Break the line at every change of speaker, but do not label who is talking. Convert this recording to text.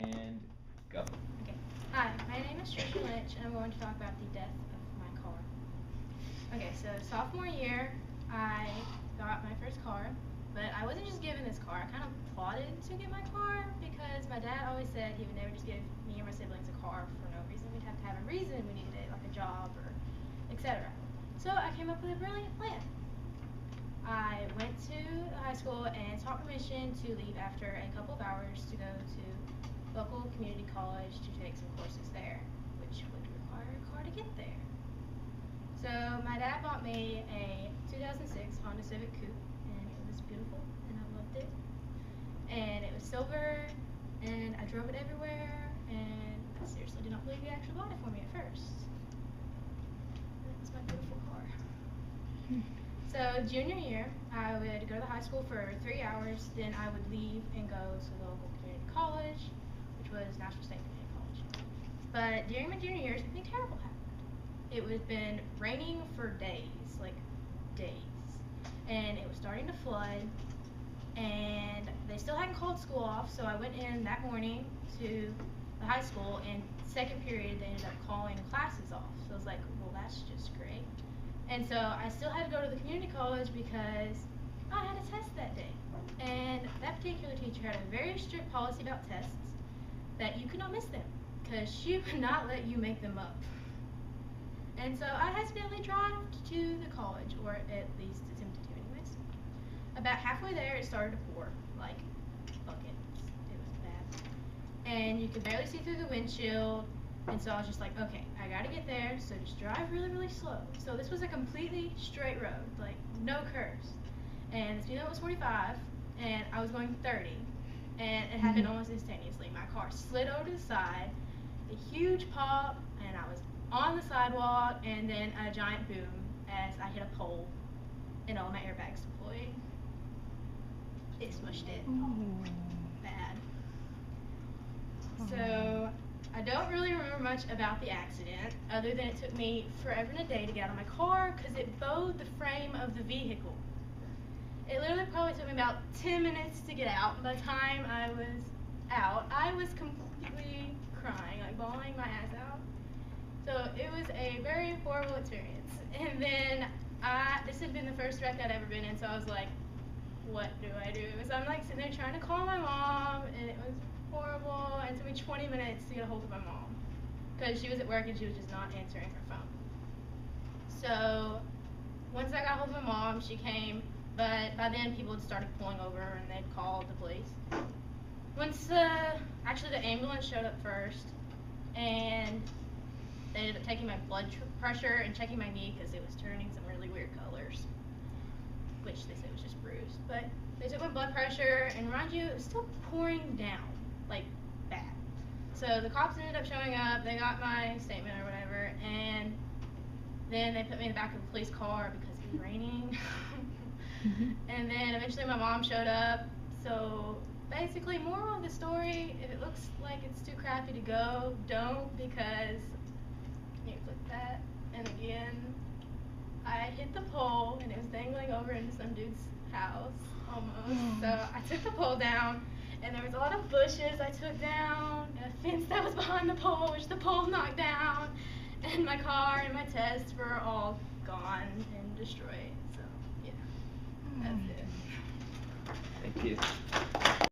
And go.
Okay. Hi, my name is Trisha Lynch, and I'm going to talk about the death of my car. Okay, so sophomore year, I got my first car, but I wasn't just given this car. I kind of plotted to get my car because my dad always said he would never just give me or my siblings a car for no reason. We'd have to have a reason we needed it, like a job or etc. So I came up with a brilliant plan. I went to high school and sought permission to leave after a couple of hours to go to local community college to take some courses there, which would require a car to get there. So my dad bought me a 2006 Honda Civic Coupe, and it was beautiful, and I loved it. And it was silver, and I drove it everywhere, and I seriously did not believe he actually bought it for me at first. That was my beautiful car. So junior year, I would go to the high school for 3 hours, then I would leave and go to the local community college, which was National State Community College. But during my junior year, something terrible happened. It had been raining for days, like days, and it was starting to flood, and they still hadn't called school off, so I went in that morning to the high school, and second period they ended up calling classes off. So I was like, well, that's just great. And so I still had to go to the community college because I had a test that day. And that particular teacher had a very strict policy about tests that you could not miss them because she would not let you make them up. And so I accidentally drive to the college, or at least attempted to anyways. About halfway there, it started to pour, like buckets. It was bad. And you could barely see through the windshield. And so I was just like, okay, I gotta get there, so just drive really, really slow. So this was a completely straight road, like no curves. And the speed limit was 45, and I was going 30. And it happened almost instantaneously. My car slid over to the side, a huge pop, and I was on the sidewalk, and then a giant boom as I hit a pole, and all my airbags deployed. It smushed it. Bad. So I don't really remember much about the accident, other than it took me forever and a day to get out of my car because it bowed the frame of the vehicle. It literally probably took me about 10 minutes to get out. By the time I was out, I was completely crying, like bawling my ass out. So it was a very horrible experience. And then this had been the first wreck I'd ever been in, so I was like, what do I do? So I'm like sitting there trying to call my mom, and it was horrible, and it took me 20 minutes to get a hold of my mom because she was at work and she was just not answering her phone. So once I got hold of my mom, she came, but by then people had started pulling over and they'd called the police. Once actually the ambulance showed up first, and they ended up taking my blood pressure and checking my knee because it was turning some really weird colors, which they said was just bruised. But they took my blood pressure, and mind you, it was still pouring down, like bad. So the cops ended up showing up, they got my statement or whatever, and then they put me in the back of a police car because it was raining. And then eventually my mom showed up. So basically, moral of the story, if it looks like it's too crappy to go, don't, because you click that, and again, I hit the pole, and it was dangling over into some dude's house, almost. So I took the pole down, and there was a lot of bushes I took down, and a fence that was behind the pole, which the pole knocked down, and my car and my tests were all gone and destroyed. So, yeah, that's it.
Thank you.